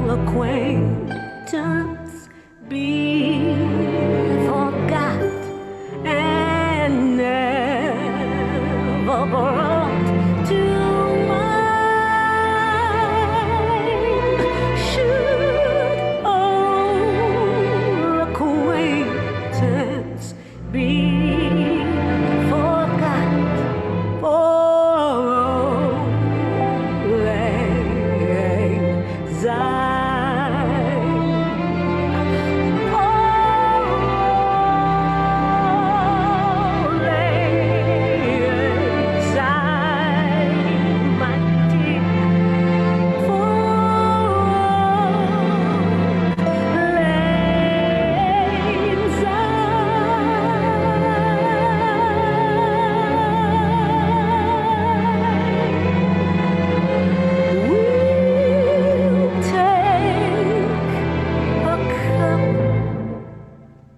acquaintance be forgot and never brought to mind? Should old acquaintance be forgot for lang syne?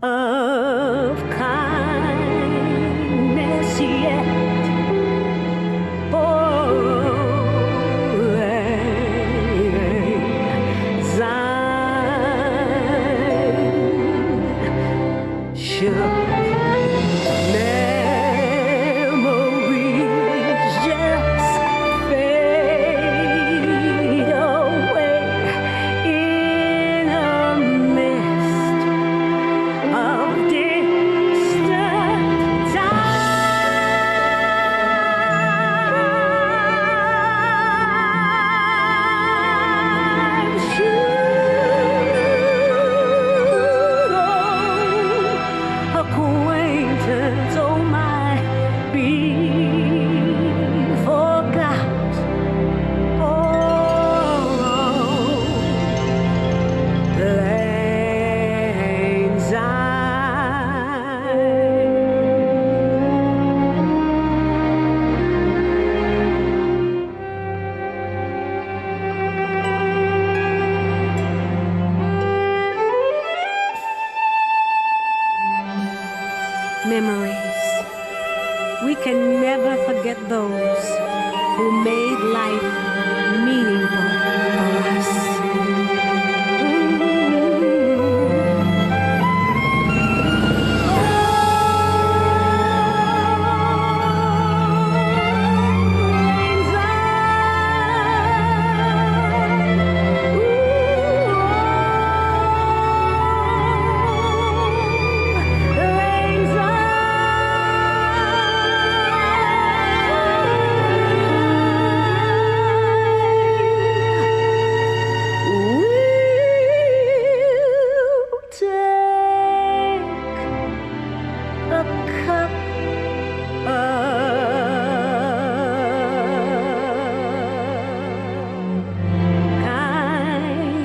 Of kindness yet for Zion. Should memories just fade away in a mist of distant time? Should old acquaintance, oh my, be forgot? Oh, lang syne. Memories. We can never forget those who made life meaningful for us. A cup of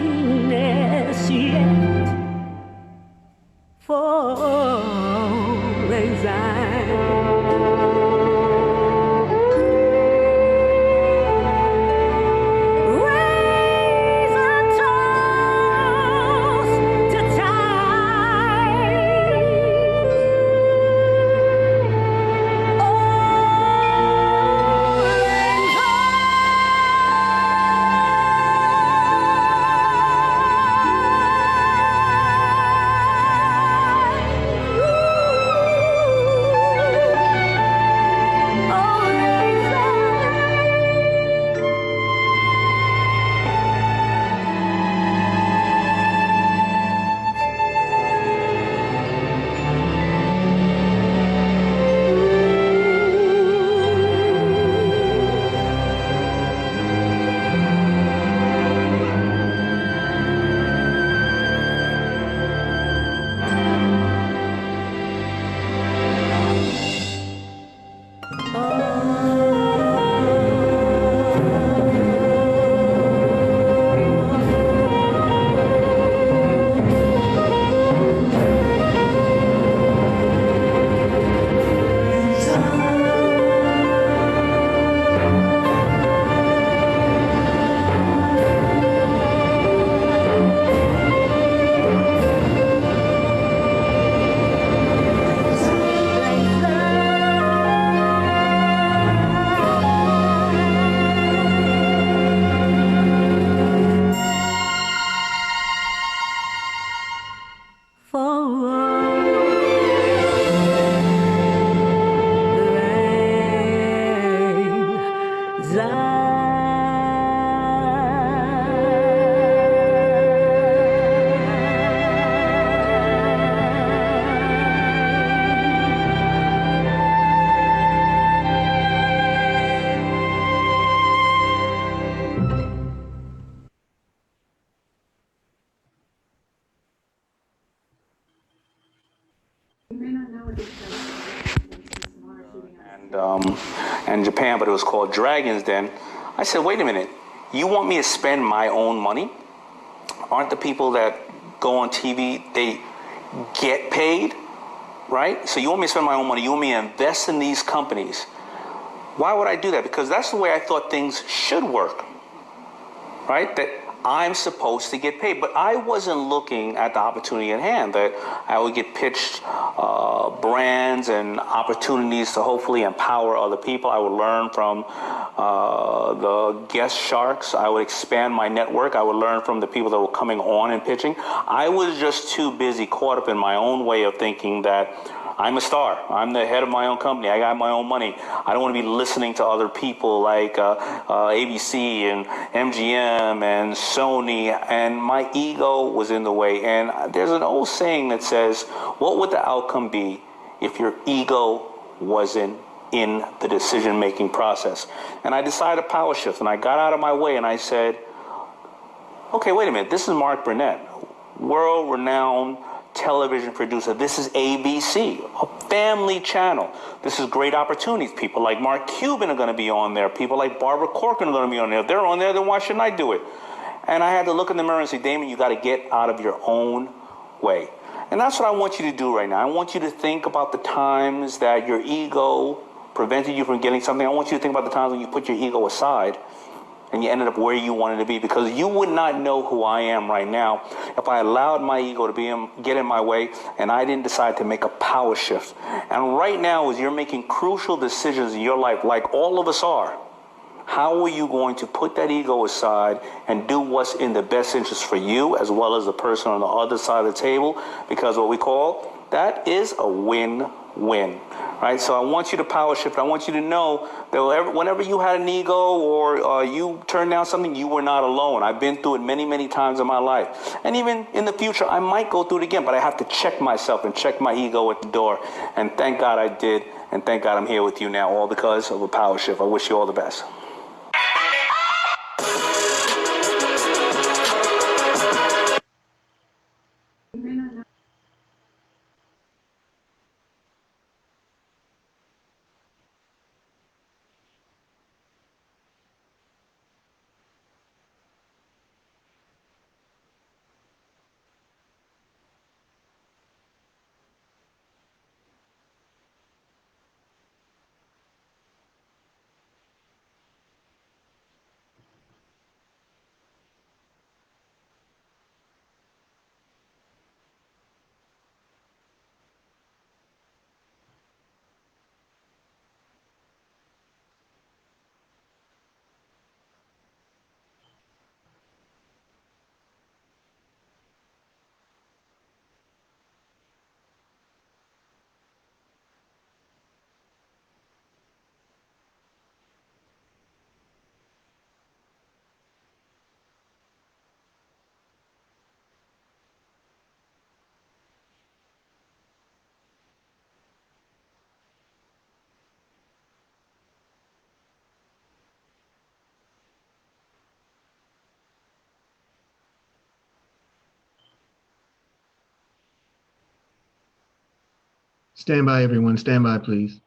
kindness yet for Raise a toast to time. and Japan, but it was called Dragon's Den. I said, wait a minute, you want me to spend my own money? Aren't the people that go on TV, they get paid, right? So you want me to spend my own money, you want me to invest in these companies. Why would I do that? Because that's the way I thought things should work, right? That I'm supposed to get paid. But I wasn't looking at the opportunity at hand, that I would get pitched brands and opportunities to hopefully empower other people. I would learn from the guest sharks. I would expand my network. I would learn from the people that were coming on and pitching. I was just too busy, caught up in my own way of thinking that I'm a star. I'm the head of my own company. I got my own money. I don't want to be listening to other people like ABC and MGM and Sony, and my ego was in the way. And there's an old saying that says, what would the outcome be if your ego wasn't in the decision-making process? And I decided to power shift, and I got out of my way, and I said, okay, wait a minute. This is Mark Burnett, world-renowned television producer. This is ABC, a family channel. This is great opportunities. People like Mark Cuban are going to be on there. People like Barbara Corcoran are going to be on there. If they're on there, then why shouldn't I do it? And I had to look in the mirror and say, Damon, you got to get out of your own way. And that's what I want you to do right now. I want you to think about the times that your ego prevented you from getting something. I want you to think about the times when you put your ego aside and you ended up where you wanted to be, because you would not know who I am right now if I allowed my ego to get in my way and I didn't decide to make a power shift. And right now, as you're making crucial decisions in your life, like all of us are, how are you going to put that ego aside and do what's in the best interest for you as well as the person on the other side of the table? Because what we call that is a win-win, right? So I want you to power shift. I want you to know that whenever you had an ego or you turned down something, you were not alone. I've been through it many, many times in my life. And even in the future, I might go through it again, but I have to check myself and check my ego at the door. And thank God I did. And thank God I'm here with you now, all because of a power shift. I wish you all the best. Stand by, everyone. Stand by, please.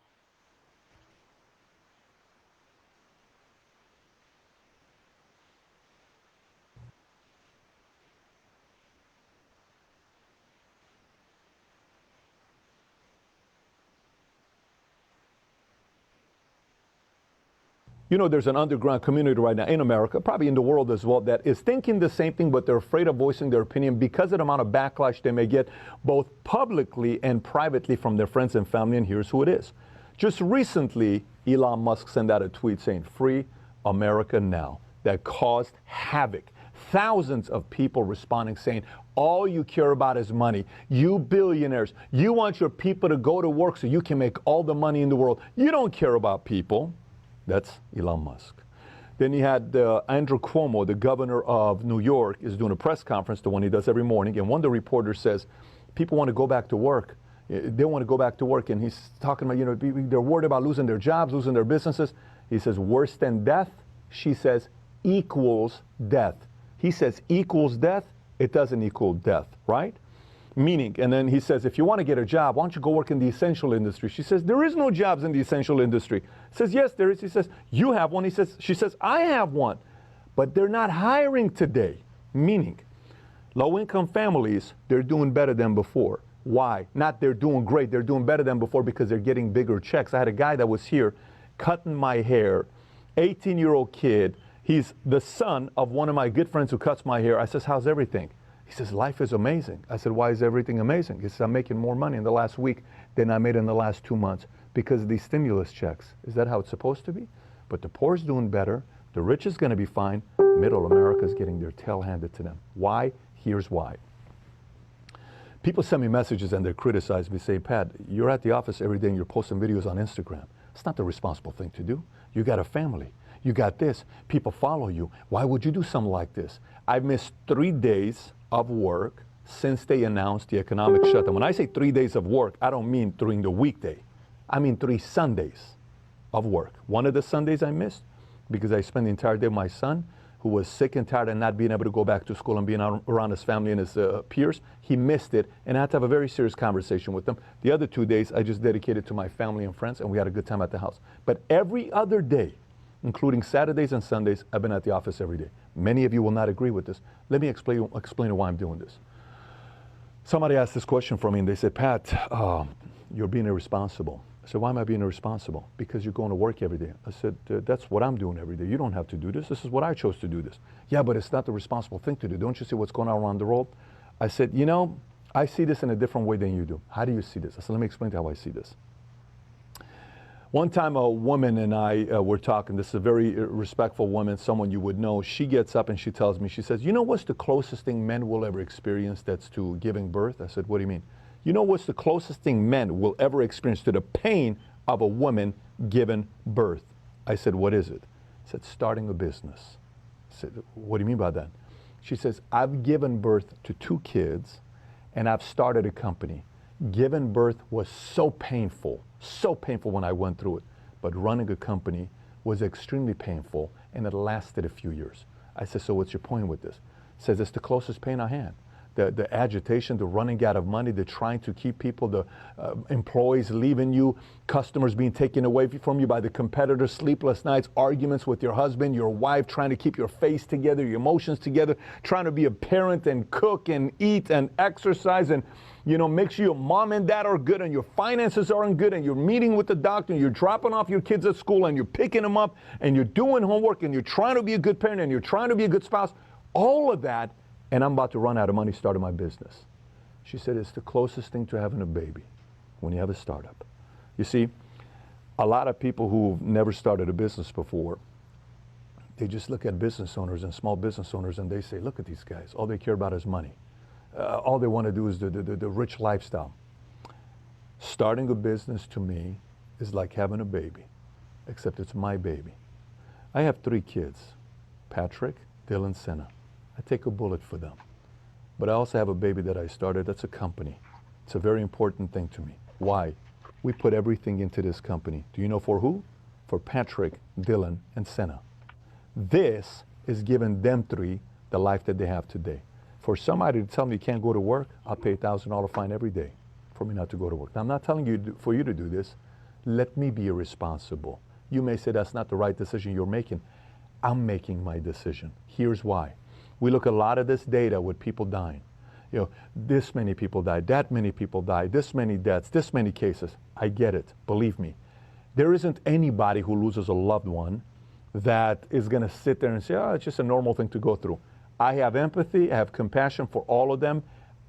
You know, there's an underground community right now in America, probably in the world as well, that is thinking the same thing, but they're afraid of voicing their opinion because of the amount of backlash they may get both publicly and privately from their friends and family. And here's who it is. Just recently, Elon Musk sent out a tweet saying, "Free America Now," that caused havoc. Thousands of people responding saying, all you care about is money. You billionaires, you want your people to go to work so you can make all the money in the world. You don't care about people. That's Elon Musk. Then you had Andrew Cuomo, the governor of New York, is doing a press conference, the one he does every morning. And one of the reporters says, people want to go back to work. They want to go back to work. And he's talking about, you know, they're worried about losing their jobs, losing their businesses. He says, worse than death. She says, equals death. He says, equals death. It doesn't equal death, right? Meaning, and then he says, if you want to get a job, why don't you go work in the essential industry? She says, there is no jobs in the essential industry. He says, yes, there is. He says, you have one. She says, I have one, but they're not hiring today. Meaning, low-income families, they're doing better than before. Why? Not they're doing great. They're doing better than before because they're getting bigger checks. I had a guy that was here cutting my hair, 18-year-old kid. He's the son of one of my good friends who cuts my hair. I says, how's everything? He says, life is amazing. I said, why is everything amazing? He says, I'm making more money in the last week than I made in the last 2 months because of these stimulus checks. Is that how it's supposed to be? But the poor is doing better. The rich is going to be fine. Middle America is getting their tail handed to them. Why? Here's why. People send me messages and they criticize me, say, Pat, you're at the office every day and you're posting videos on Instagram. It's not the responsible thing to do. You got a family. You got this. People follow you. Why would you do something like this? I've missed 3 days of work since they announced the economic shutdown. When I say 3 days of work, I don't mean during the weekday. I mean 3 Sundays of work. One of the Sundays I missed because I spent the entire day with my son, who was sick and tired and not being able to go back to school and being around his family and his peers. He missed it, and I had to have a very serious conversation with him. The other 2 days, I just dedicated to my family and friends, and we had a good time at the house. But every other day, including Saturdays and Sundays, I've been at the office every day. Many of you will not agree with this. Let me explain why I'm doing this. Somebody asked this question for me, and they said, Pat, you're being irresponsible. I said, why am I being irresponsible? Because you're going to work every day. I said, that's what I'm doing every day. You don't have to do this. This is what I chose to do this. Yeah, but it's not the responsible thing to do. Don't you see what's going on around the world? I said, you know, I see this in a different way than you do. How do you see this? I said, let me explain to you how I see this. One time a woman and I were talking. This is a very respectful woman, someone you would know. She gets up and she tells me, she says, you know what's the closest thing men will ever experience that's to giving birth? I said, what do you mean? You know what's the closest thing men will ever experience to the pain of a woman giving birth? I said, what is it? She said, starting a business. I said, what do you mean by that? She says, I've given birth to 2 kids and I've started a company. Giving birth was so painful when I went through it. But running a company was extremely painful and it lasted a few years. I said, so what's your point with this? She says, it's the closest pain I had. The agitation, the running out of money, the trying to keep people, the employees leaving you, customers being taken away from you by the competitors, sleepless nights, arguments with your husband, your wife, trying to keep your face together, your emotions together, trying to be a parent and cook and eat and exercise and, you know, make sure your mom and dad are good and your finances aren't good and you're meeting with the doctor and you're dropping off your kids at school and you're picking them up and you're doing homework and you're trying to be a good parent and you're trying to be a good spouse. All of that. And I'm about to run out of money starting my business. She said, it's the closest thing to having a baby when you have a startup. You see, a lot of people who've never started a business before, they just look at business owners and small business owners and they say, look at these guys. All they care about is money. All they want to do is the rich lifestyle. Starting a business to me is like having a baby, except it's my baby. I have 3 kids, Patrick, Dylan, Senna. I take a bullet for them. But I also have a baby that I started. That's a company. It's a very important thing to me. Why? We put everything into this company. Do you know for who? For Patrick, Dylan, and Senna. This is giving them 3 the life that they have today. For somebody to tell me you can't go to work, I'll pay a $1,000 fine every day for me not to go to work. Now, I'm not telling you for you to do this. Let me be irresponsible. You may say that's not the right decision you're making. I'm making my decision. Here's why. We look at a lot of this data with people dying. You know, this many people died, that many people died, this many deaths, this many cases. I get it, believe me. There isn't anybody who loses a loved one that is going to sit there and say, oh, it's just a normal thing to go through. I have empathy, I have compassion for all of them.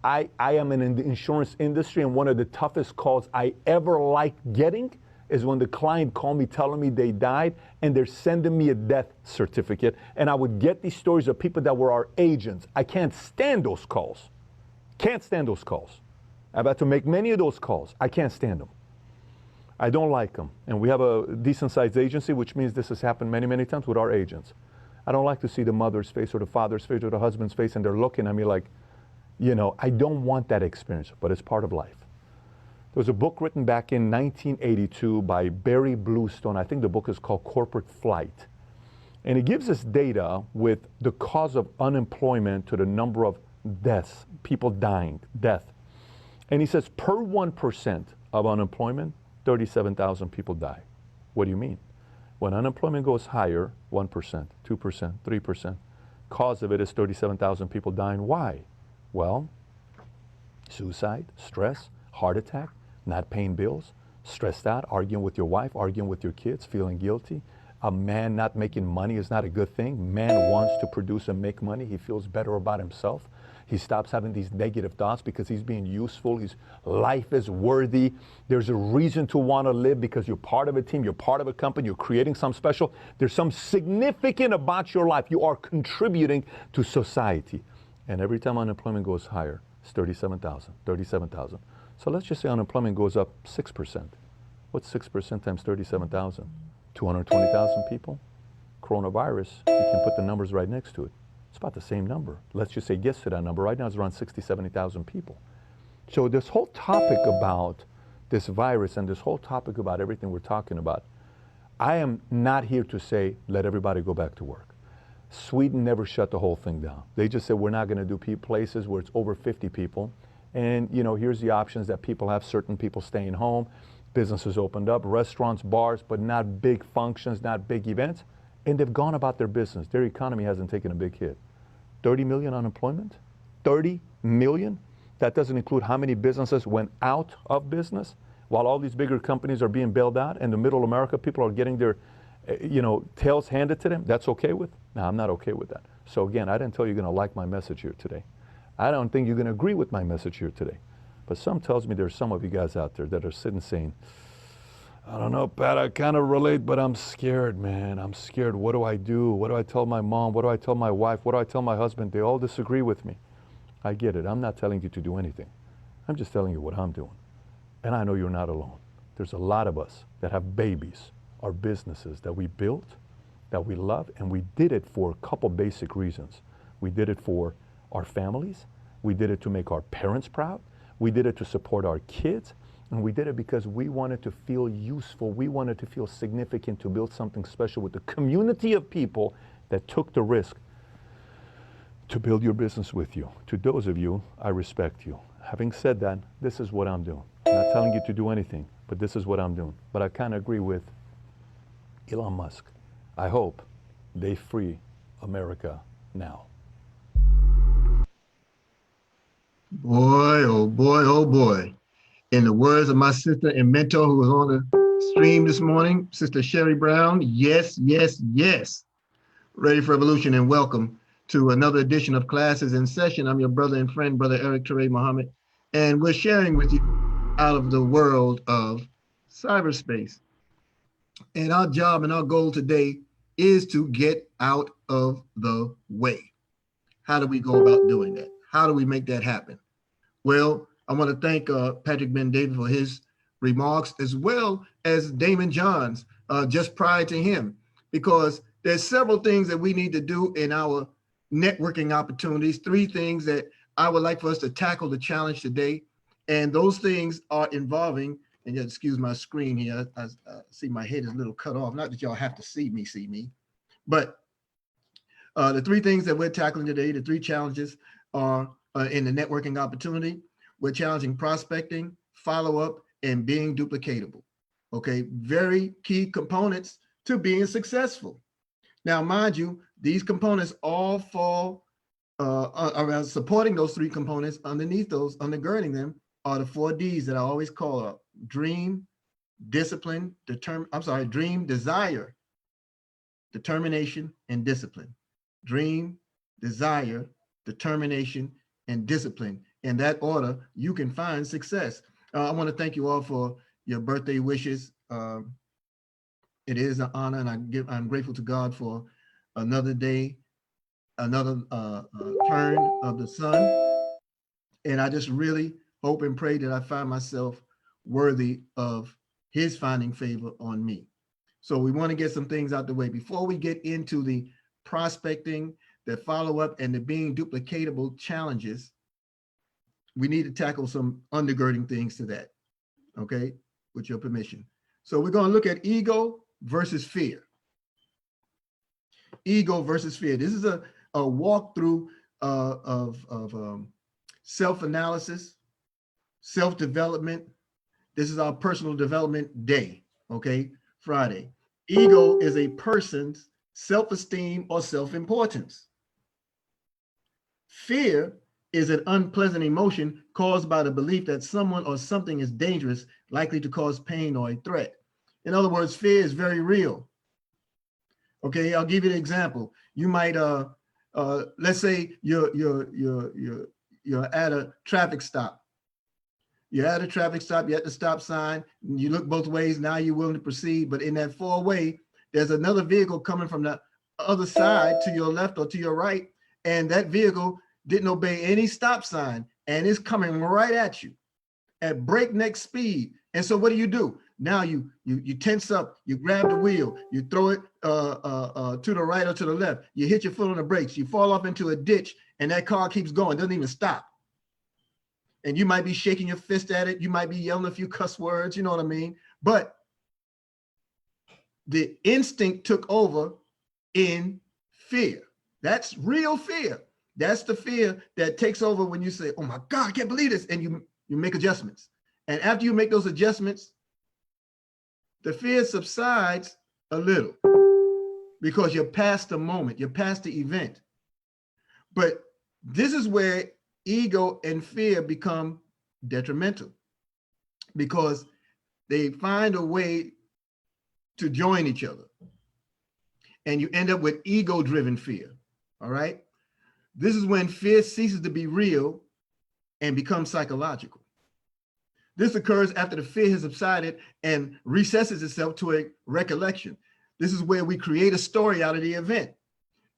I am in the insurance industry, and one of the toughest calls I ever liked getting is when the client called me telling me they died and they're sending me a death certificate. And I would get these stories of people that were our agents. I can't stand those calls. Can't stand those calls. I've had to make many of those calls. I can't stand them. I don't like them. And we have a decent sized agency, which means this has happened many, many times with our agents. I don't like to see the mother's face or the father's face or the husband's face and they're looking at me like, you know, I don't want that experience, but it's part of life. There was a book written back in 1982 by Barry Bluestone. I think the book is called Corporate Flight. And it gives us data with the cause of unemployment to the number of deaths, people dying, death. And he says per 1% of unemployment, 37,000 people die. What do you mean? When unemployment goes higher, 1%, 2%, 3%, cause of it is 37,000 people dying. Why? Well, suicide, stress, heart attack, not paying bills, stressed out, arguing with your wife, arguing with your kids, feeling guilty. A man not making money is not a good thing. Man wants to produce and make money. He feels better about himself. He stops having these negative thoughts because he's being useful. His life is worthy. There's a reason to want to live because you're part of a team, you're part of a company, you're creating something special. There's some significant about your life. You are contributing to society. And every time unemployment goes higher, it's 37,000, 37,000. So let's just say unemployment goes up 6%. What's 6% times 37,000? 220,000 people. Coronavirus, you can put the numbers right next to it. It's about the same number. Let's just say gets to that number. Right now it's around 60, 70,000 people. So this whole topic about this virus and this whole topic about everything we're talking about, I am not here to say, let everybody go back to work. Sweden never shut the whole thing down. They just said, we're not going to do places where it's over 50 people. And, you know, here's the options that people have, certain people staying home, businesses opened up, restaurants, bars, but not big functions, not big events. And they've gone about their business. Their economy hasn't taken a big hit. 30 million unemployment? 30 million? That doesn't include how many businesses went out of business while all these bigger companies are being bailed out, and the middle America people are getting their, tails handed to them. That's okay with? No, I'm not okay with that. So again, I didn't tell you you're going to like my message here today. I don't think you're going to agree with my message here today. But some tells me there's some of you guys out there that are sitting saying, I don't know, Pat, I kind of relate, but I'm scared, man. I'm scared. What do I do? What do I tell my mom? What do I tell my wife? What do I tell my husband? They all disagree with me. I get it. I'm not telling you to do anything. I'm just telling you what I'm doing. And I know you're not alone. There's a lot of us that have babies, our businesses that we built, that we love, and we did it for a couple basic reasons. We did it for our families. We did it to make our parents proud. We did it to support our kids. And we did it because we wanted to feel useful. We wanted to feel significant, to build something special with the community of people that took the risk to build your business with you. To those of you, I respect you. Having said that, this is what I'm doing. I'm not telling you to do anything, but this is what I'm doing. But I kind of agree with Elon Musk. I hope they free America now. Boy, oh boy, oh boy. In the words of my sister and mentor who was on the stream this morning, Sister Sherry Brown, yes, yes, yes. Ready for Evolution, and welcome to another edition of Classes in Session. I'm your brother and friend, Brother Eric Ture Muhammad, and we're sharing with you out of the world of cyberspace. And our job and our goal today is to get out of the way. How do we go about doing that? How do we make that happen? Well, I want to thank Patrick Ben David for his remarks, as well as Damon Johns just prior to him, because there's several things that we need to do in our networking opportunities, 3 things that I would like for us to tackle the challenge today. And those things are involving, and you excuse my screen here, I see my head is a little cut off, not that y'all have to see me, but the 3 things that we're tackling today, the 3 challenges are in the networking opportunity. We're challenging prospecting, follow-up, and being duplicatable. Okay, very key components to being successful. Now, mind you, these components all fall around supporting those 3 components. Underneath those, undergirding them, are the 4 Ds that I always call out: dream, discipline, dream, desire, determination, and discipline. Dream, desire, determination, and discipline. In that order, you can find success. I want to thank you all for your birthday wishes. It is an honor, and I'm grateful to God for another day, another turn of the sun. And I just really hope and pray that I find myself worthy of his finding favor on me. So we want to get some things out the way before we get into the prospecting, the follow-up, and the being duplicatable challenges. We need to tackle some undergirding things to that, okay, with your permission. So we're going to look at ego versus fear. Ego versus fear. This is a walkthrough of self-analysis self-development. This is our personal development day, okay? Friday. Ego is a person's self-esteem or self-importance. Fear is an unpleasant emotion caused by the belief that someone or something is dangerous, likely to cause pain or a threat. In other words, fear is very real. Okay, I'll give you an example. You might, let's say you're at a traffic stop. You're at a traffic stop, you're at the stop sign, you look both ways, now you're willing to proceed, but in that four-way, there's another vehicle coming from the other side to your left or to your right, and that vehicle didn't obey any stop sign and is coming right at you at breakneck speed. And so what do? Now you tense up, you grab the wheel, you throw it to the right or to the left, you hit your foot on the brakes, you fall off into a ditch, and that car keeps going, doesn't even stop. And you might be shaking your fist at it. You might be yelling a few cuss words, you know what I mean? But the instinct took over in fear. That's real fear. That's the fear that takes over when you say, oh my God, I can't believe this. And you make adjustments. And after you make those adjustments, the fear subsides a little because you're past the moment, you're past the event. But this is where ego and fear become detrimental because they find a way to join each other. And you end up with ego-driven fear, all right? This is when fear ceases to be real and becomes psychological. This occurs after the fear has subsided and recesses itself to a recollection. This is where we create a story out of the event.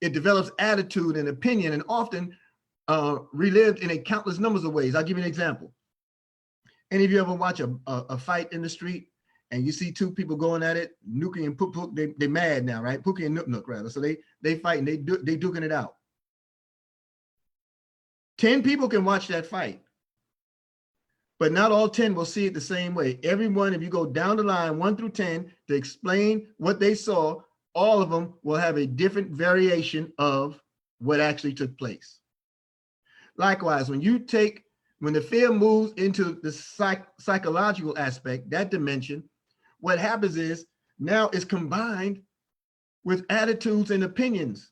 It develops attitude and opinion and often relived in a countless numbers of ways. I'll give you an example. Any of you ever watch a fight in the street and you see two people going at it, Nookie and Pook Pook, they mad now, right? Pookie and Nook Nook rather. So they fight and they duking it out. 10 people can watch that fight, but not all 10 will see it the same way. Everyone, if you go down the line 1 through 10 to explain what they saw, all of them will have a different variation of what actually took place. Likewise, when the fear moves into the psychological aspect, that dimension, what happens is now it's combined with attitudes and opinions.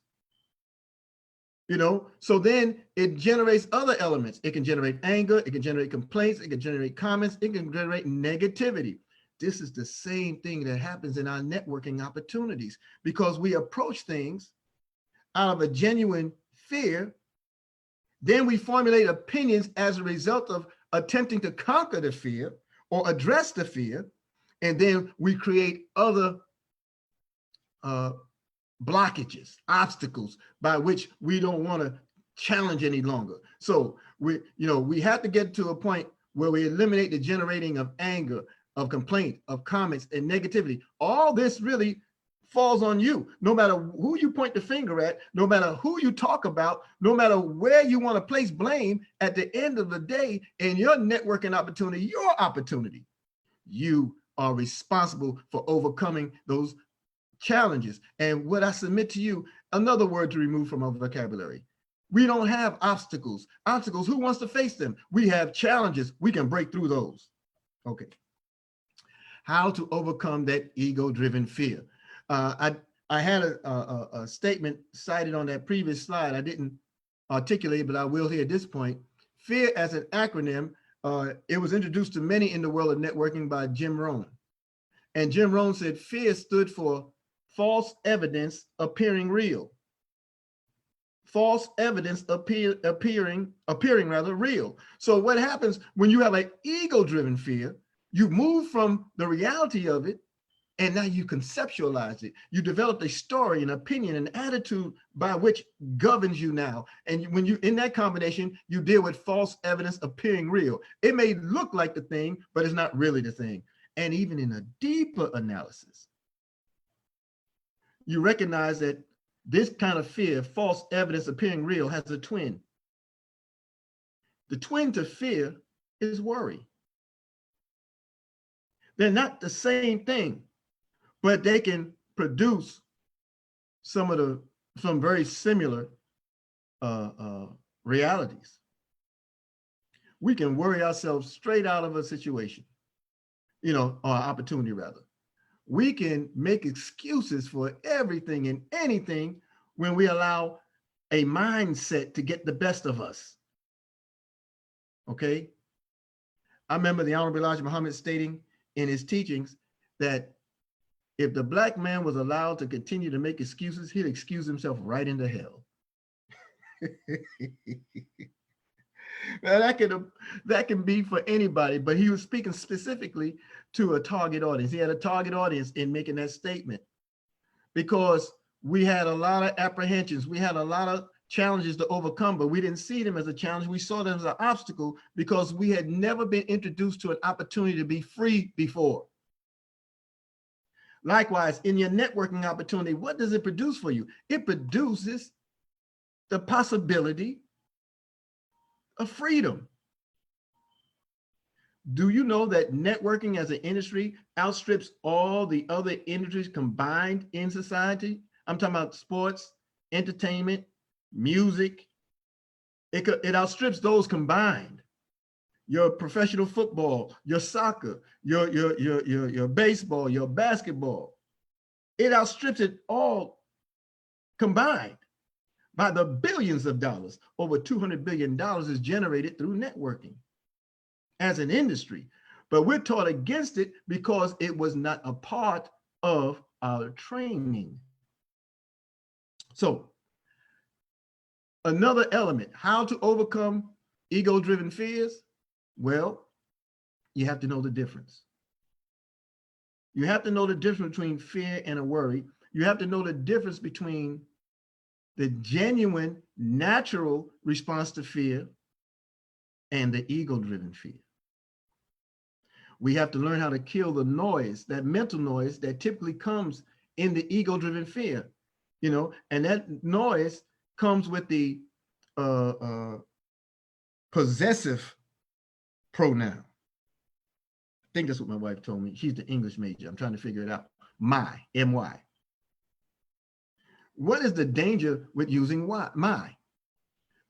So then it generates other elements. It can generate anger, it can generate complaints, it can generate comments, it can generate negativity. This is the same thing that happens in our networking opportunities because we approach things out of a genuine fear. Then we formulate opinions as a result of attempting to conquer the fear or address the fear. And then we create other blockages, obstacles by which we don't want to challenge any longer. So we have to get to a point where we eliminate the generating of anger, of complaint, of comments and negativity. All this really falls on you. No matter who you point the finger at, no matter who you talk about, no matter where you want to place blame, at the end of the day, in your networking opportunity, you are responsible for overcoming those challenges. And what I submit to you, another word to remove from our vocabulary. We don't have obstacles. Obstacles, who wants to face them? We have challenges. We can break through those. Okay. How to overcome that ego-driven fear. I had a statement cited on that previous slide. I didn't articulate, but I will here at this point. Fear as an acronym, it was introduced to many in the world of networking by Jim Rohn. And Jim Rohn said fear stood for false evidence appearing real. False evidence appearing real. So what happens when you have an ego-driven fear, you move from the reality of it, and now you conceptualize it. You develop a story, an opinion, an attitude by which governs you now. And when you, in that combination, you deal with false evidence appearing real. It may look like the thing, but it's not really the thing. And even in a deeper analysis, you recognize that this kind of fear, false evidence appearing real, has a twin. The twin to fear is worry. They're not the same thing, but they can produce some very similar realities. we can worry ourselves straight out of a situation, or an opportunity rather. We can make excuses for everything and anything when we allow a mindset to get the best of us. Okay? I remember the Honorable Elijah Muhammad stating in his teachings that if the black man was allowed to continue to make excuses, he'd excuse himself right into hell. Now, that can be for anybody, but he was speaking specifically to a target audience. He had a target audience in making that statement because we had a lot of apprehensions. We had a lot of challenges to overcome, but we didn't see them as a challenge. We saw them as an obstacle because we had never been introduced to an opportunity to be free before. Likewise, in your networking opportunity, what does it produce for you? It produces the possibility of freedom. Do you know that networking as an industry outstrips all the other industries combined in society? I'm talking about sports, entertainment, music. It outstrips those combined. Your professional football, your soccer, your baseball, your basketball. It outstrips it all combined. By the billions of dollars. Over $200 billion is generated through networking as an industry. But we're taught against it because it was not a part of our training. So another element, how to overcome ego-driven fears? Well, you have to know the difference. You have to know the difference between fear and a worry. You have to know the difference between the genuine, natural response to fear and the ego-driven fear. We have to learn how to kill the noise, that mental noise that typically comes in the ego-driven fear, and that noise comes with the possessive pronoun. I think that's what my wife told me. She's the English major. I'm trying to figure it out. My, M-Y. What is the danger with using my?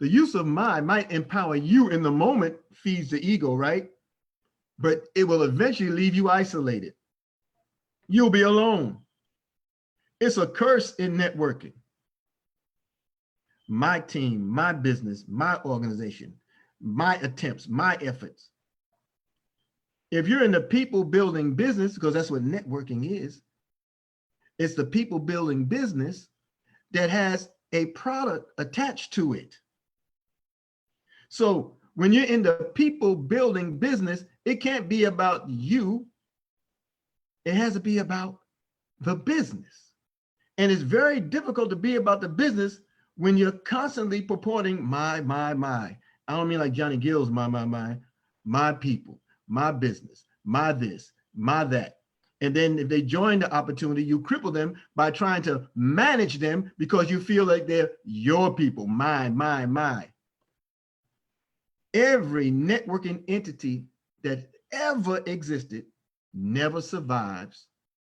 The use of my might empower you in the moment, feeds the ego, right? But it will eventually leave you isolated. You'll be alone. It's a curse in networking. My team, my business, my organization, my attempts, my efforts. If you're in the people building business, because that's what networking is, it's the people building business that has a product attached to it. So when you're in the people building business, it can't be about you. It has to be about the business. And it's very difficult to be about the business when you're constantly purporting my. I don't mean like Johnny Gill's my people, my business, my this, my that. And then if they join the opportunity, you cripple them by trying to manage them because you feel like they're your people, my. Every networking entity that ever existed never survives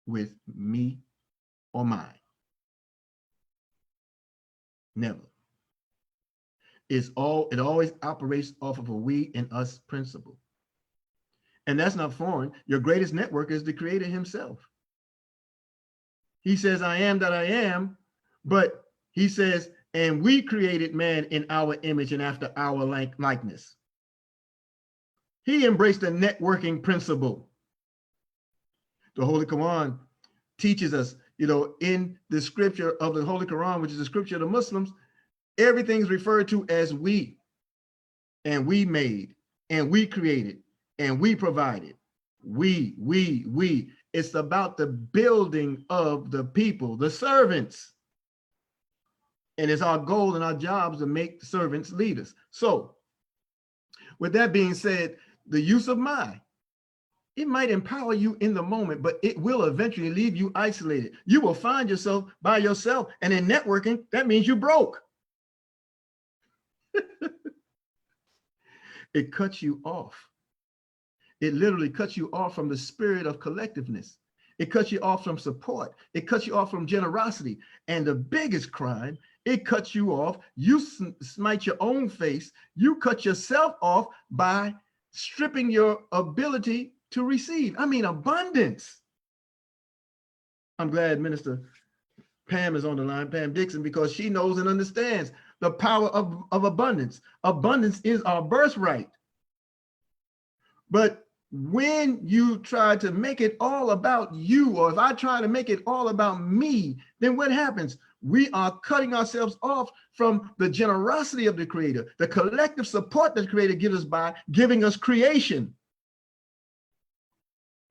with me or mine. Never. It always operates off of a we and us principle. And that's not foreign. Your greatest network is the Creator himself. He says, I am that I am, but he says, and we created man in our image and after our likeness. He embraced the networking principle. The Holy Quran teaches us, in the scripture of the Holy Quran, which is the scripture of the Muslims, everything's referred to as we. And we made, and we created, and we provided. We. It's about the building of the people, the servants. And it's our goal and our jobs to make servants leaders. So with that being said, the use of my, it might empower you in the moment, but it will eventually leave you isolated. You will find yourself by yourself. And in networking, that means you broke. It cuts you off. It literally cuts you off from the spirit of collectiveness. It cuts you off from support. It cuts you off from generosity. And the biggest crime It cuts you off. You smite your own face. You cut yourself off by stripping your ability to receive. I mean, abundance. I'm glad Minister Pam is on the line, Pam Dixon, because she knows and understands the power of abundance. Abundance is our birthright. But when you try to make it all about you, or if I try to make it all about me, then what happens? We are cutting ourselves off from the generosity of the Creator, the collective support that the Creator gives us by giving us creation.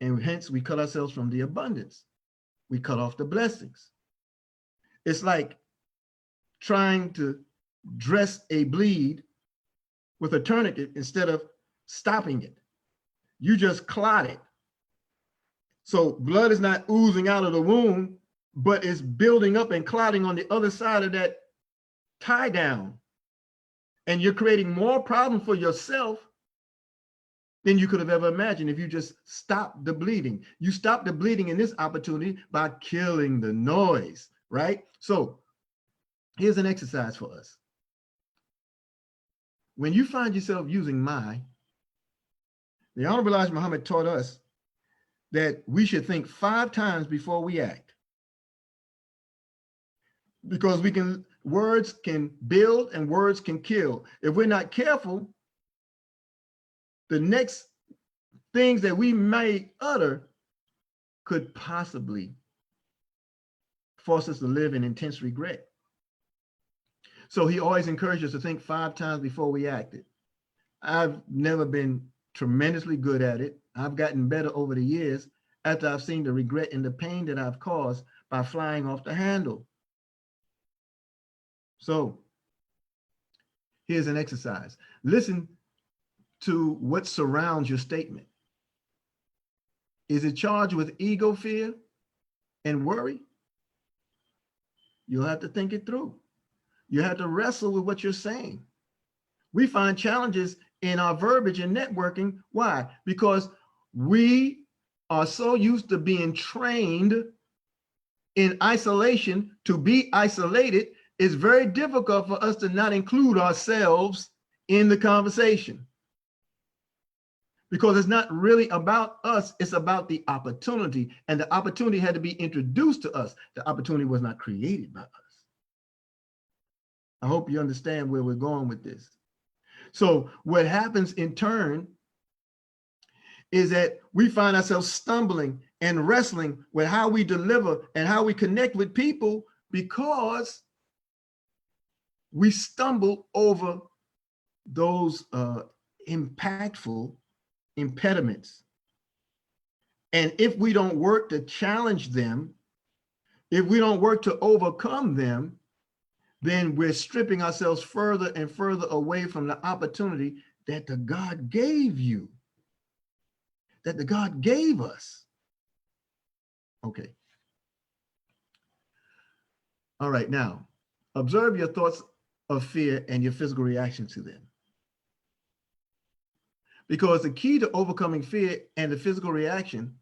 And hence we cut ourselves from the abundance. We cut off the blessings. It's like trying to dress a bleed with a tourniquet instead of stopping it. You just clot it. So blood is not oozing out of the wound, but it's building up and clotting on the other side of that tie down. And you're creating more problem for yourself than you could have ever imagined if you just stopped the bleeding. You stop the bleeding in this opportunity by killing the noise, right? So here's an exercise for us. When you find yourself using my, the Honorable Elijah Muhammad taught us that we should think 5 times before we act. Because words can build and words can kill. If we're not careful, the next things that we may utter could possibly force us to live in intense regret. So he always encouraged us to think 5 times before we acted. I've never been tremendously good at it. I've gotten better over the years after I've seen the regret and the pain that I've caused by flying off the handle. So here's an exercise. Listen to what surrounds your statement. Is it charged with ego, fear, and worry? You'll have to think it through. You have to wrestle with what you're saying. We find challenges in our verbiage and networking. Why? Because we are so used to being trained in isolation to be isolated. It's very difficult for us to not include ourselves in the conversation. Because it's not really about us, it's about the opportunity. And the opportunity had to be introduced to us. The opportunity was not created by us. I hope you understand where we're going with this. So what happens in turn is that we find ourselves stumbling and wrestling with how we deliver and how we connect with people because we stumble over those impactful impediments. And if we don't work to challenge them, if we don't work to overcome them, then we're stripping ourselves further and further away from the opportunity that the God gave you, that the God gave us. Okay. All right, now, observe your thoughts of fear and your physical reaction to them. Because the key to overcoming fear and the physical reaction,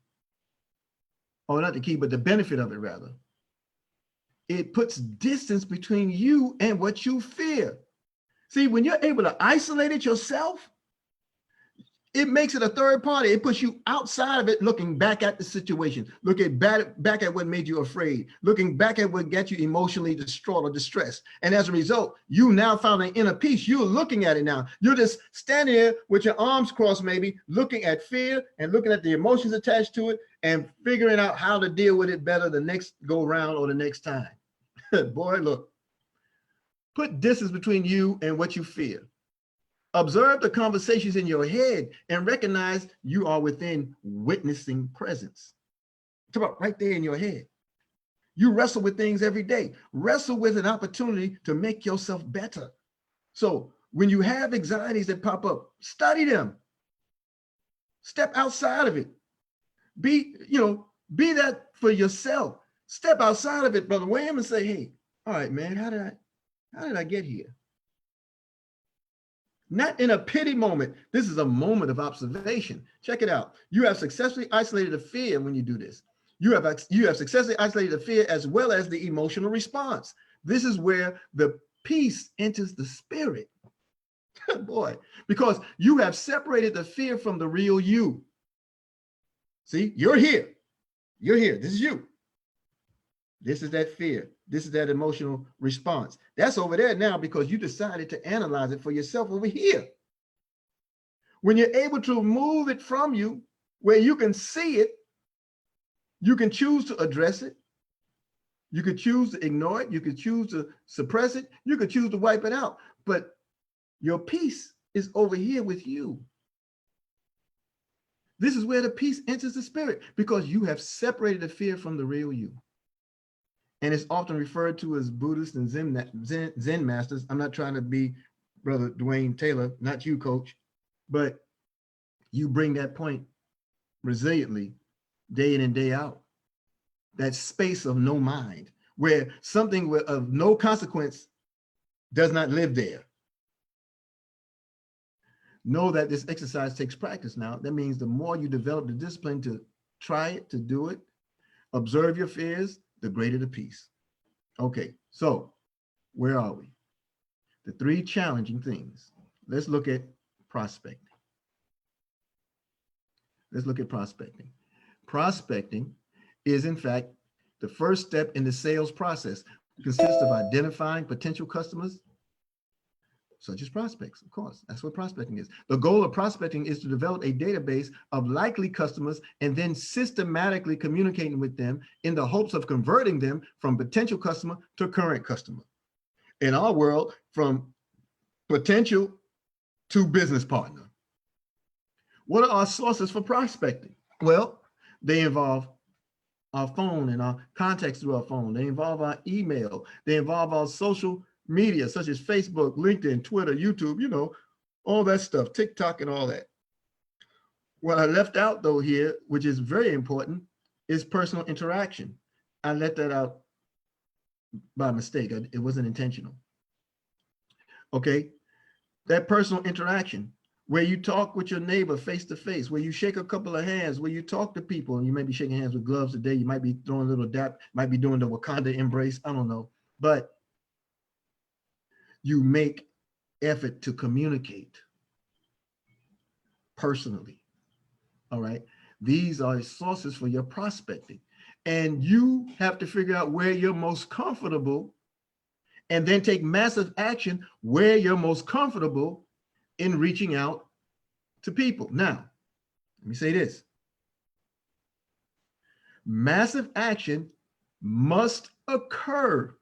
or not the key, but the benefit of it rather, it puts distance between you and what you fear. See, when you're able to isolate it yourself, it makes it a third party. It puts you outside of it, looking back at the situation, looking back at what made you afraid, looking back at what got you emotionally distraught or distressed. And as a result, you now found an inner peace. You're looking at it now. You're just standing here with your arms crossed, maybe looking at fear and looking at the emotions attached to it and figuring out how to deal with it better the next go round or the next time. Boy, look, put distance between you and what you fear. Observe the conversations in your head and recognize you are within witnessing presence. It's about right there in your head. You wrestle with things every day. Wrestle with an opportunity to make yourself better. So when you have anxieties that pop up, study them. Step outside of it. Be that for yourself. Step outside of it, Brother William, and say, hey, all right, man, how did I get here? Not in a pity moment. This is a moment of observation. Check it out. You have successfully isolated the fear when you do this. You have successfully isolated the fear as well as the emotional response. This is where the peace enters the spirit. Boy, because you have separated the fear from the real you. See, you're here. You're here. This is you. This is that fear. This is that emotional response. That's over there now because you decided to analyze it for yourself over here. When you're able to remove it from you, where you can see it, you can choose to address it. You could choose to ignore it. You could choose to suppress it. You could choose to wipe it out. But your peace is over here with you. This is where the peace enters the spirit because you have separated the fear from the real you. And it's often referred to as Buddhist and Zen masters. I'm not trying to be Brother Dwayne Taylor, not you, Coach, but you bring that point resiliently day in and day out. That space of no mind, where something of no consequence does not live there. Know that this exercise takes practice now. That means the more you develop the discipline to try it, to do it, observe your fears, the greater the peace. Okay, so where are we? The 3 challenging things. Let's look at prospecting. Let's look at prospecting. Prospecting is, in fact, the first step in the sales process. It consists of identifying potential customers, such as prospects, of course. That's what prospecting is. The goal of prospecting is to develop a database of likely customers and then systematically communicating with them in the hopes of converting them from potential customer to current customer. In our world, from potential to business partner. What are our sources for prospecting? Well, they involve our phone and our contacts through our phone. They involve our email. They involve our social media, such as Facebook, LinkedIn, Twitter, YouTube, all that stuff, TikTok and all that. What I left out, though, here, which is very important, is personal interaction. I let that out by mistake. It wasn't intentional. Okay, that personal interaction, where you talk with your neighbor face to face, where you shake a couple of hands, where you talk to people, and you may be shaking hands with gloves today. You might be throwing a little dap, might be doing the Wakanda embrace. I don't know. But you make effort to communicate personally. All right. These are sources for your prospecting. And you have to figure out where you're most comfortable and then take massive action where you're most comfortable in reaching out to people. Now, let me say this. Massive action must occur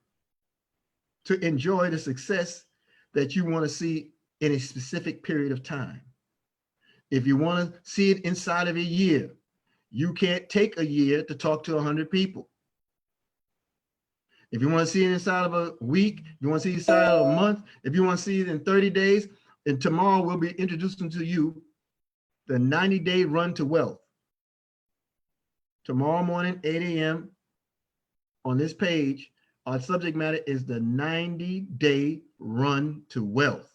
to enjoy the success that you want to see in a specific period of time. If you want to see it inside of a year, you can't take a year to talk to 100 people. If you want to see it inside of a week, if you want to see it inside of a month, if you want to see it in 30 days, and tomorrow we'll be introducing to you the 90-day run to wealth. Tomorrow morning, 8 a.m. on this page, our subject matter is the 90-day run to wealth.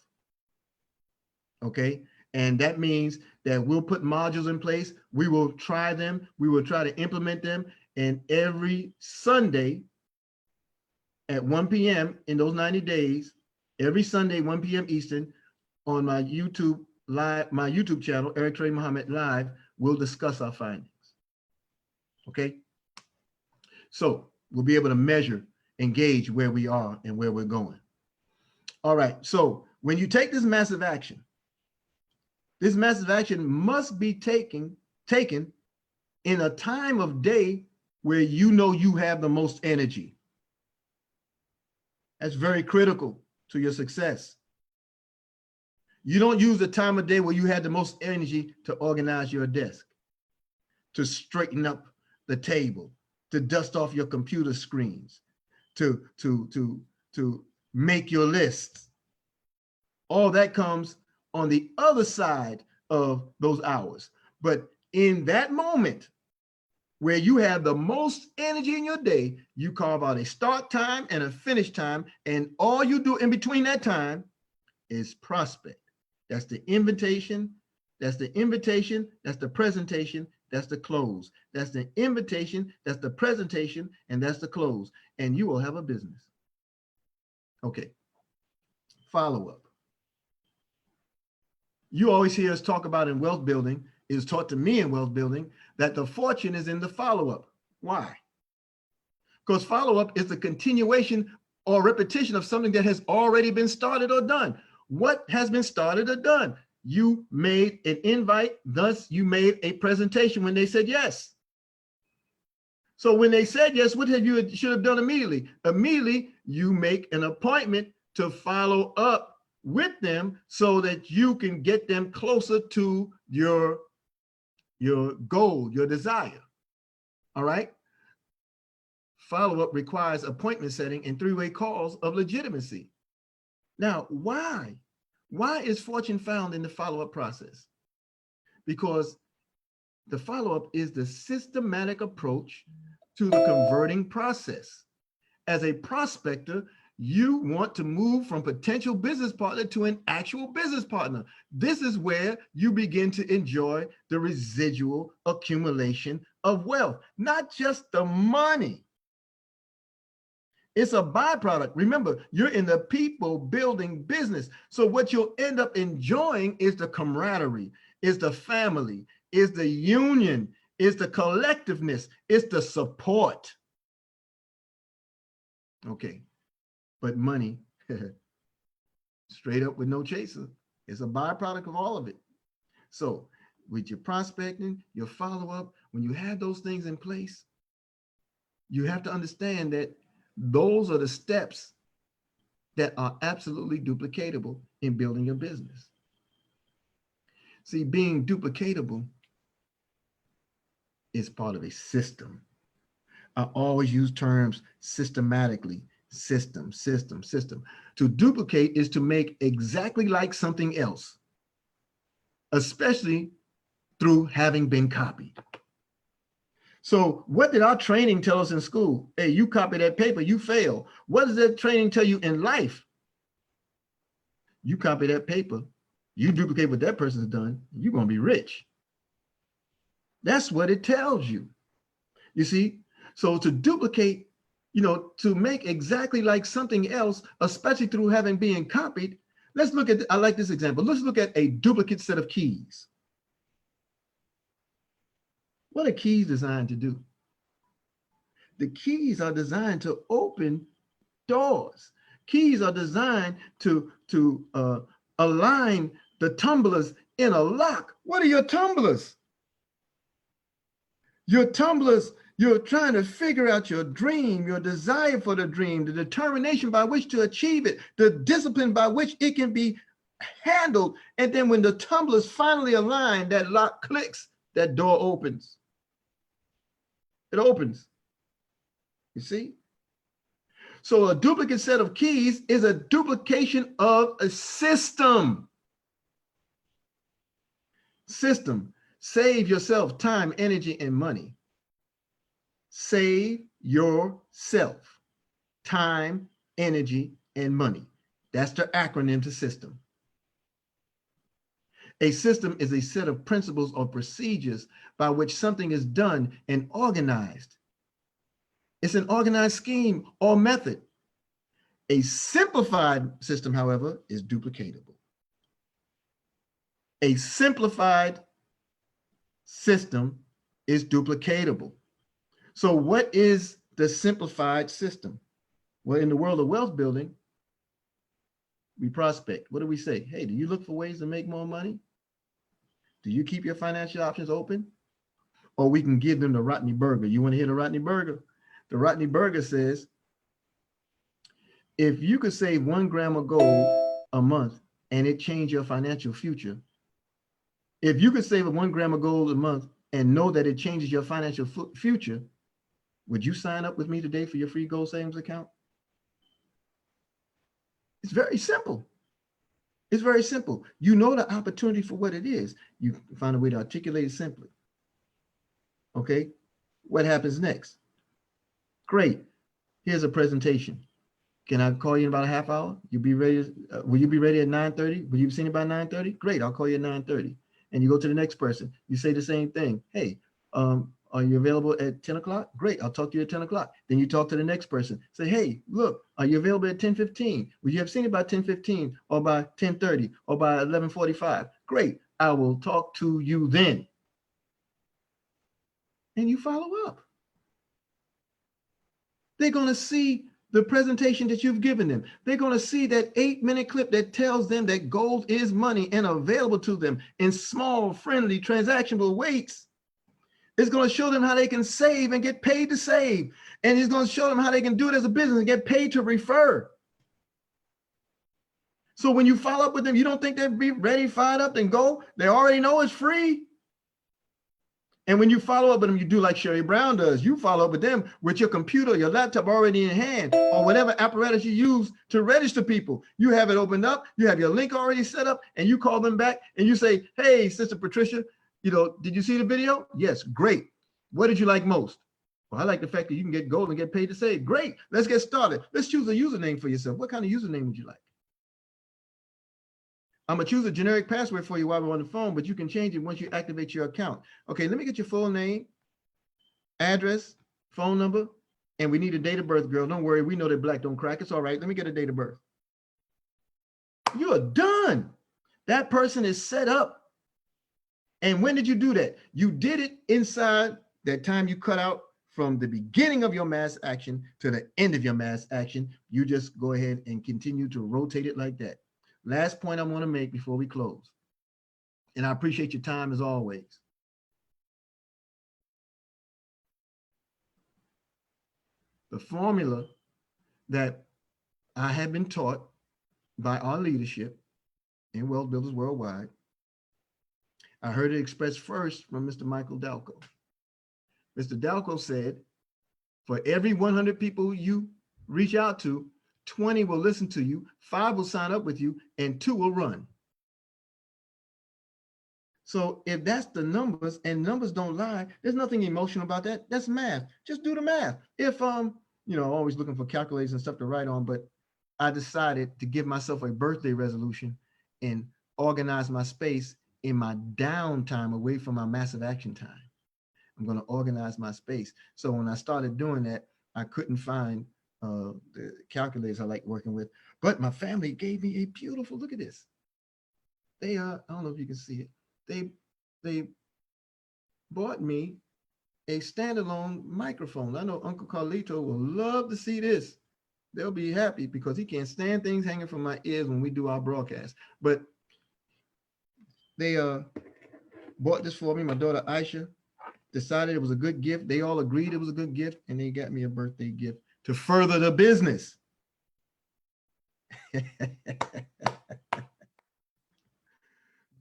Okay? And that means that we'll put modules in place. We will try them. We will try to implement them. And every Sunday at 1 p.m. in those 90 days, every Sunday, 1 p.m. Eastern, on my YouTube channel, Eric Ture Muhammad Live, we'll discuss our findings. Okay? So we'll be able to measure, engage where we are and where we're going. All right. So when you take this massive action must be taken in a time of day where you know you have the most energy. That's very critical to your success. You don't use the time of day where you had the most energy to organize your desk, to straighten up the table, to dust off your computer screens, to make your lists. All that comes on the other side of those hours. But in that moment where you have the most energy in your day, you carve out a start time and a finish time, and all you do in between that time is prospect. That's the invitation, that's the invitation, that's the presentation, that's the close. That's the invitation, that's the presentation, and that's the close. And you will have a business. Okay. Follow up. You always hear us talk about in wealth building, is taught to me in wealth building, that the fortune is in the follow up. Why? Because follow up is the continuation or repetition of something that has already been started or done. What has been started or done? You made an invite, thus you made a presentation when they said yes. So when they said yes, what have you should have done immediately? Immediately, you make an appointment to follow up with them so that you can get them closer to your goal, your desire. All right? Follow-up requires appointment setting and three-way calls of legitimacy. Now, why? Why is fortune found in the follow-up process? Because the follow-up is the systematic approach to the converting process. As a prospector, you want to move from potential business partner to an actual business partner. This is where you begin to enjoy the residual accumulation of wealth, not just the money. It's a byproduct. Remember, you're in the people building business. So what you'll end up enjoying is the camaraderie, is the family, is the union, is the collectiveness, is the support. Okay, but money, straight up with no chaser, is a byproduct of all of it. So with your prospecting, your follow-up, when you have those things in place, you have to understand that those are the steps that are absolutely duplicatable in building your business. See, being duplicatable is part of a system. I always use terms systematically, system. To duplicate is to make exactly like something else, especially through having been copied. So what did our training tell us in school? Hey, you copy that paper, you fail. What does that training tell you in life? You copy that paper, you duplicate what that person's done, you're going to be rich. That's what it tells you. You see? So to duplicate, to make exactly like something else, especially through having been copied, let's look at, I like this example. Let's look at a duplicate set of keys. What are keys designed to do? The keys are designed to open doors. Keys are designed to align the tumblers in a lock. What are your tumblers? Your tumblers, you're trying to figure out your dream, your desire for the dream, the determination by which to achieve it, the discipline by which it can be handled. And then when the tumblers finally align, that lock clicks, that door opens. It opens. You see? So a duplicate set of keys is a duplication of a system. System. Save yourself time, energy, and money. Save yourself time, energy, and money. That's the acronym to system. A system is a set of principles or procedures by which something is done and organized. It's an organized scheme or method. A simplified system, however, is duplicatable. A simplified system is duplicatable. So what is the simplified system? Well, in the world of wealth building, we prospect. What do we say? Hey, do you look for ways to make more money? Do you keep your financial options open? Or we can give them the Rodney Burger. You want to hear the Rodney Burger? The Rodney Burger says, if you could save 1 gram of gold a month and it changed your financial future, if you could save 1 gram of gold a month and know that it changes your financial future, would you sign up with me today for your free gold savings account? It's very simple. It's very simple. You know the opportunity for what it is. You find a way to articulate it simply. Okay, what happens next? Great. Here's a presentation. Can I call you in about a half hour? You'll be ready. Will you be ready at 9:30? Will you be seen by 9:30? Great. I'll call you at 9:30. And you go to the next person. You say the same thing. Hey, Are you available at 10 o'clock? Great, I'll talk to you at 10 o'clock. Then you talk to the next person. Say, hey, look, are you available at 10:15? Would you have seen it by 10:15 or by 10:30 or by 11:45? Great, I will talk to you then. And you follow up. They're going to see the presentation that you've given them. They're going to see that 8-minute clip that tells them that gold is money and available to them in small, friendly, transactionable weights. It's going to show them how they can save and get paid to save. And it's going to show them how they can do it as a business and get paid to refer. So when you follow up with them, you don't think they'll be ready, fired up, and go. They already know it's free. And when you follow up with them, you do like Sherry Brown does. You follow up with them with your computer, your laptop already in hand, or whatever apparatus you use to register people. You have it opened up. You have your link already set up, and you call them back and you say, hey, Sister Patricia, did you see the video? Yes, great. What did you like most? Well, I like the fact that you can get gold and get paid to save. Great. Let's get started. Let's choose a username for yourself. What kind of username would you like? I'm going to choose a generic password for you while we're on the phone, but you can change it once you activate your account. Okay, let me get your full name, address, phone number, and we need a date of birth, girl. Don't worry. We know that black don't crack. It's all right. Let me get a date of birth. You're done. That person is set up. And when did you do that? You did it inside that time you cut out from the beginning of your mass action to the end of your mass action. You just go ahead and continue to rotate it like that. Last point I want to make before we close, and I appreciate your time as always. The formula that I have been taught by our leadership in Wealth Builders Worldwide, I heard it expressed first from Mr. Michael Dalco. Mr. Dalco said, for every 100 people you reach out to, 20 will listen to you, 5 will sign up with you, and 2 will run. So if that's the numbers, and numbers don't lie, there's nothing emotional about that. That's math. Just do the math. If always looking for calculators and stuff to write on, but I decided to give myself a birthday resolution and organize my space in my downtime away from my massive action time. I'm going to organize my space. So when I started doing that, I couldn't find the calculators I like working with, but my family gave me a beautiful, look at this. They I don't know if you can see it. They bought me a standalone microphone. I know Uncle Carlito will love to see this. They'll be happy because he can't stand things hanging from my ears when we do our broadcast. But they bought this for me. My daughter Aisha decided it was a good gift. They all agreed it was a good gift, and they got me a birthday gift to further the business.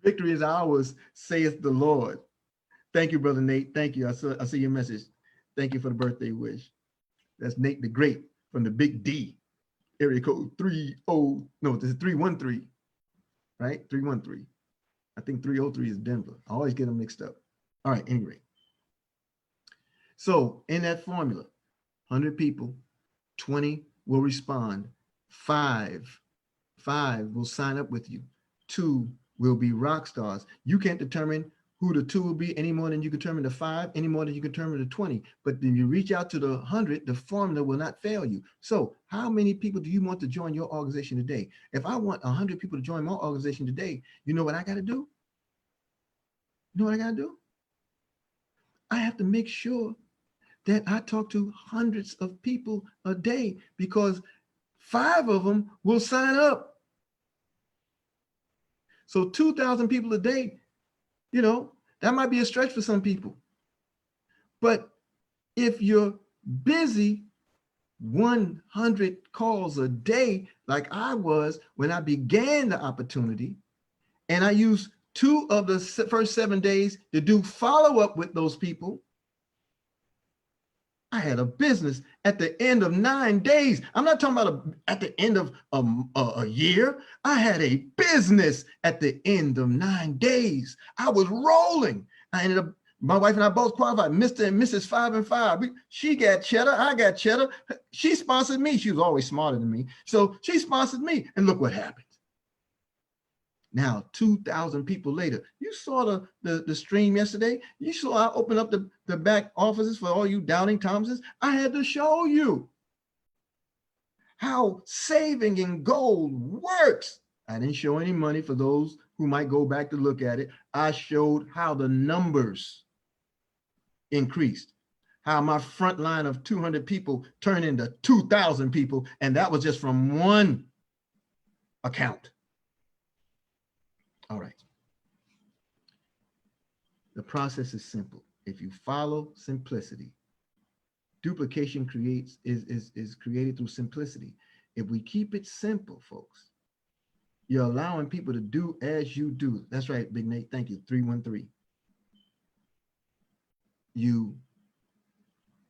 Victory is ours, saith the Lord. Thank you, Brother Nate. Thank you. I see your message. Thank you for the birthday wish. That's Nate the Great from the Big D. Area code 313, right? 313. I think 303 is Denver. I always get them mixed up. All right, anyway. So in that formula, 100 people, 20 will respond, 5 will sign up with you, 2 will be rock stars. You can't determine who the 2 will be any more than you can determine the 5, any more than you can determine the 20. But when you reach out to the 100, the formula will not fail you. So how many people do you want to join your organization today? If I want 100 people to join my organization today, you know what I got to do? You know what I got to do? I have to make sure that I talk to hundreds of people a day, because 5 of them will sign up. So 2,000 people a day, that might be a stretch for some people. But if you're busy 100 calls a day, like I was when I began the opportunity, and I used 2 of the first 7 days to do follow-up with those people, I had a business at the end of 9 days. I'm not talking about at the end of a year. I had a business at the end of 9 days. I was rolling. I ended up, my wife and I both qualified, Mr. and Mrs. 5 and 5. She got cheddar, I got cheddar. She sponsored me. She was always smarter than me. So she sponsored me. And look what happened. Now, 2,000 people later. You saw the stream yesterday. You saw I opened up the back offices for all you doubting Thomases. I had to show you how saving in gold works. I didn't show any money for those who might go back to look at it. I showed how the numbers increased, how my front line of 200 people turned into 2,000 people. And that was just from one account. All right. The process is simple. If you follow simplicity, duplication is created through simplicity. If we keep it simple, folks, you're allowing people to do as you do. That's right, Big Nate. Thank you. 313.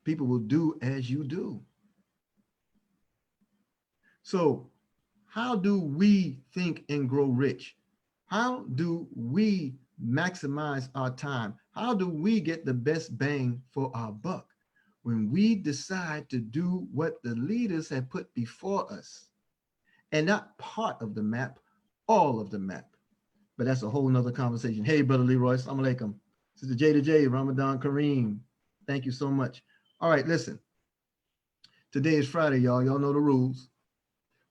People will do as you do. So how do we think and grow rich? How do we maximize our time? How do we get the best bang for our buck? When we decide to do what the leaders have put before us, and not part of the map, all of the map. But that's a whole nother conversation. Hey, Brother Leroy, assalamu alaikum. Sister J to J, Ramadan Kareem. Thank you so much. All right, listen. Today is Friday, y'all. Y'all know the rules.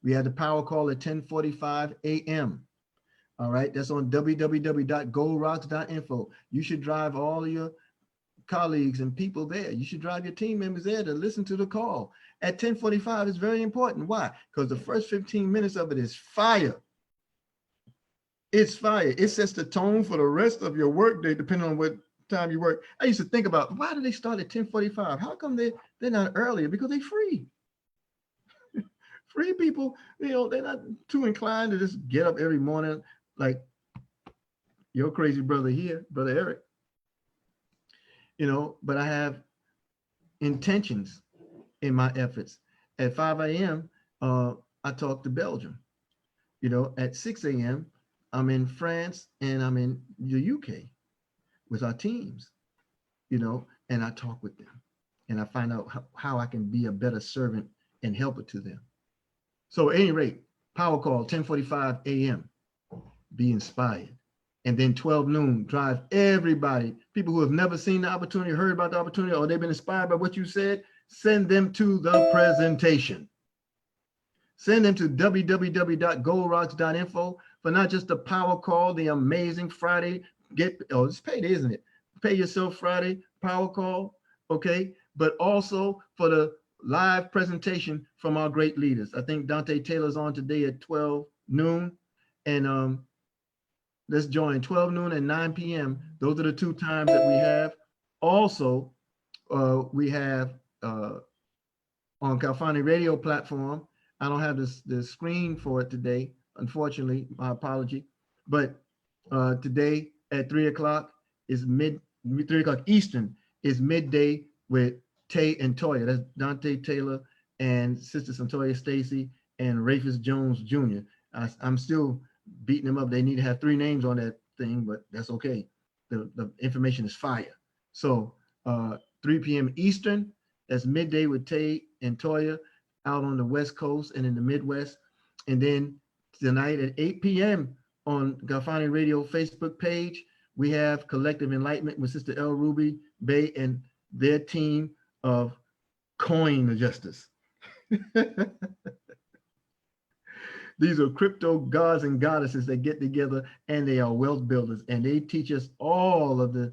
We had the power call at 10:45 a.m. All right, that's on www.goldrocks.info. You should drive all of your colleagues and people there. You should drive your team members there to listen to the call. At 10:45 is very important. Why? Because the first 15 minutes of it is fire. It's fire. It sets the tone for the rest of your workday, depending on what time you work. I used to think about, why do they start at 10:45? How come they're not earlier? Because they're free. Free people, they're not too inclined to just get up every morning like your crazy brother here, Brother Eric. But I have intentions in my efforts. At 5 a.m., I talk to Belgium. At 6 a.m., I'm in France and I'm in the UK with our teams, and I talk with them and I find out how I can be a better servant and helper to them. So at any rate, power call, 10:45 a.m., be inspired. And then 12 noon, drive everybody, people who have never seen the opportunity, heard about the opportunity, or they've been inspired by what you said, send them to the presentation. Send them to www.goldrocks.info for not just the power call, the amazing Friday, it's payday, isn't it? Pay yourself Friday power call, okay? But also for the live presentation from our great leaders. I think Dante Taylor's on today at 12 noon. And let's join 12 noon and 9 p.m. Those are the two times that we have. Also, we have on Galfani radio platform. I don't have the screen for it today, unfortunately, my apology. But today at 3 o'clock is 3 o'clock Eastern is midday with Tay and Toya. That's Dante Taylor and Sister Santoya Stacy and Rafus Jones Jr. I'm still beating them up. They need to have 3 names on that thing, but that's okay. The information is fire. So 3 p.m. Eastern, that's midday with Tay and Toya out on the West Coast and in the Midwest. And then tonight at 8 p.m. on Galfani Radio Facebook page, we have Collective Enlightenment with Sister El Ruby Bay and their team of coin adjusters. These are crypto gods and goddesses that get together, and they are wealth builders, and they teach us all of the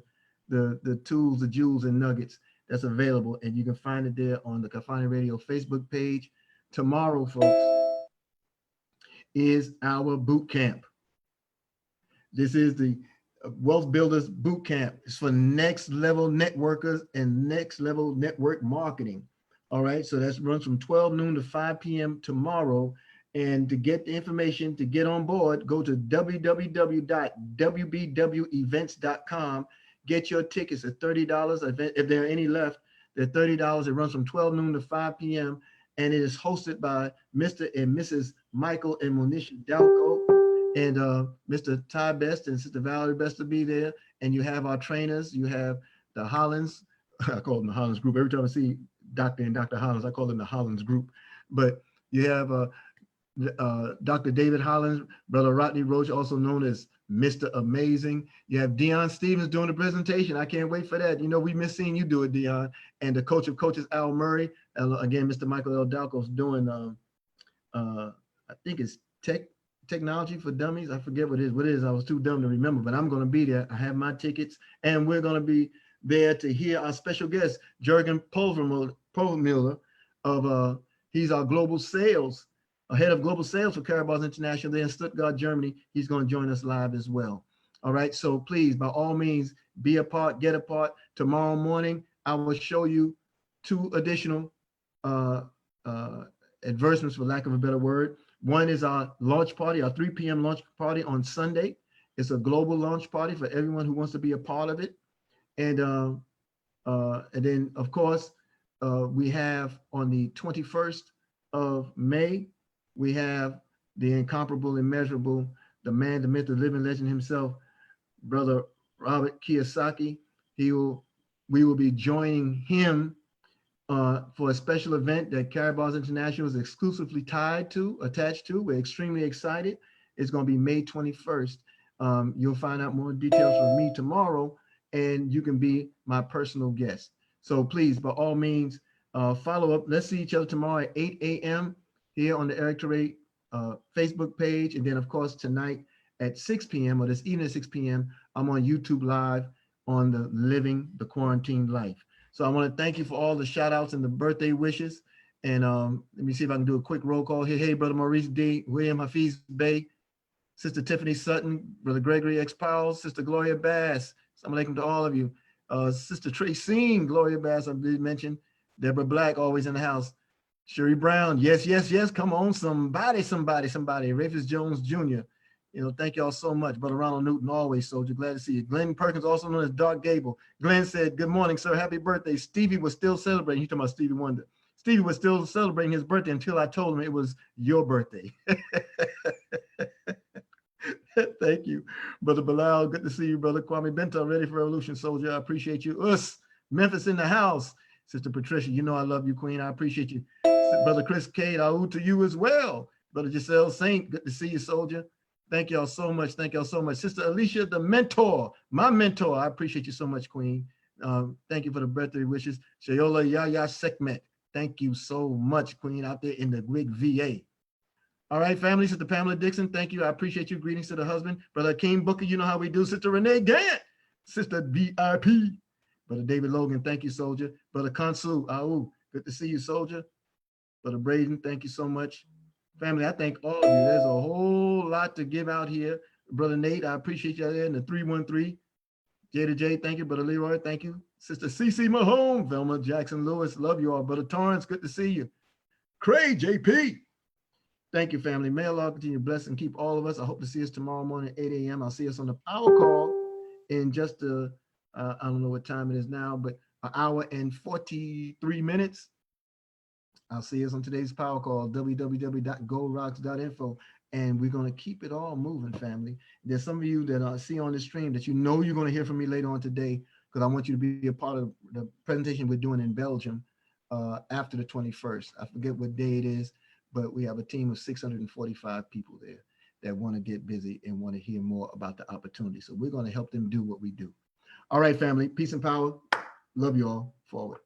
tools, the jewels and nuggets that's available, and you can find it there on the Galfani Radio Facebook page. Tomorrow, folks, is our boot camp. This is the Wealth Builders Boot Camp. It's for next level networkers and next level network marketing. All right, so that runs from 12 noon to 5 p.m. tomorrow. And to get the information, to get on board, go to www.wbwevents.com. Get your tickets at $30. If there are any left, they're $30. It runs from 12 noon to 5 p.m. And it is hosted by Mr. and Mrs. Michael and Monisha Dalco. And Mr. Ty Best and Sister Valerie Best will be there. And you have our trainers. You have the Hollins. I call them the Hollins group. Every time I see Dr. and Dr. Hollins, I call them the Hollins group. But you have Dr. David Hollins, Brother Rodney Roach, also known as Mr. Amazing. You have Dion Stevens doing the presentation. I can't wait for that. You know, we miss seeing you do it, Dion. And the coach of coaches, Al Murray. Again, Mr. Michael L. Dalco's doing, I think it's technology for dummies. I forget what it is. What it is, I was too dumb to remember, but I'm going to be there. I have my tickets, and we're going to be there to hear our special guest, Jürgen Pulvermüller of, he's our global sales, head of global sales for Carabal's International there in Stuttgart, Germany. He's going to join us live as well. All right, so please, by all means, be a part, get a part. Tomorrow morning, I will show you 2 additional advertisements, for lack of a better word. One is our launch party, our 3 p.m. launch party on Sunday. It's a global launch party for everyone who wants to be a part of it. And then, of course, we have on the 21st of May, we have the incomparable, immeasurable, the man, the myth, the living legend himself, Brother Robert Kiyosaki. We will be joining him for a special event that Carabal's International is exclusively attached to. We're extremely excited. It's going to be May 21st. You'll find out more details from me tomorrow, and you can be my personal guest. So please, by all means, follow up. Let's see each other tomorrow at 8 a.m. here on the Eric Ture Facebook page. And then, of course, tonight at 6 p.m. or this evening at 6 p.m., I'm on YouTube Live on the Living the Quarantine Life. So I want to thank you for all the shout outs and the birthday wishes. And let me see if I can do a quick roll call here. Hey, Brother Maurice D, William Hafiz Bey, Sister Tiffany Sutton, Brother Gregory X. Powell, Sister Gloria Bass. Assalamu alaikum to all of you. Sister Tracine, Gloria Bass, I did mention. Deborah Black, always in the house. Sherry Brown, yes, yes, yes. Come on, somebody. Rafis Jones Jr. You know, thank y'all so much. Brother Ronald Newton, always soldier. Glad to see you. Glenn Perkins, also known as Dark Gable. Glenn said, good morning, sir. Happy birthday. Stevie was still celebrating. He's talking about Stevie Wonder. Stevie was still celebrating his birthday until I told him it was your birthday. Thank you. Brother Bilal, good to see you, Brother Kwame Bento, ready for revolution, soldier. I appreciate you. Us, Memphis in the house. Sister Patricia, you know I love you, Queen. I appreciate you. Brother Chris Cade, I to you as well. Brother Giselle Saint, good to see you, soldier. Thank y'all so much. Thank y'all so much. Sister Alicia, the mentor, my mentor. I appreciate you so much, Queen. Thank you for the birthday wishes. Shayola Yaya Sekmet. Thank you so much, Queen, out there in the Gwig VA. All right, family. Sister Pamela Dixon, thank you. I appreciate you. Greetings to the husband. Brother King Booker, you know how we do. Sister Renee Gant. Sister VIP. Brother David Logan, thank you, soldier. Brother Kansu, good to see you, soldier. Brother Braden, thank you so much. Family, I thank all of you. There's a whole lot to give out here. Brother Nate, I appreciate you there in the 313. J to J, thank you. Brother Leroy, thank you. Sister CC Mahone, Velma Jackson Lewis, love you all. Brother Torrance, good to see you. Craig JP, thank you, family. May Allah continue to bless and keep all of us. I hope to see us tomorrow morning at 8 a.m. I'll see us on the power call in just I don't know what time it is now, but an hour and 43 minutes. I'll see us on today's power call, www.gorocks.info. And we're going to keep it all moving, family. There's some of you that I see on the stream that you know you're going to hear from me later on today, because I want you to be a part of the presentation we're doing in Belgium after the 21st. I forget what day it is, but we have a team of 645 people there that want to get busy and want to hear more about the opportunity. So we're going to help them do what we do. All right, family. Peace and power. Love you all. Forward.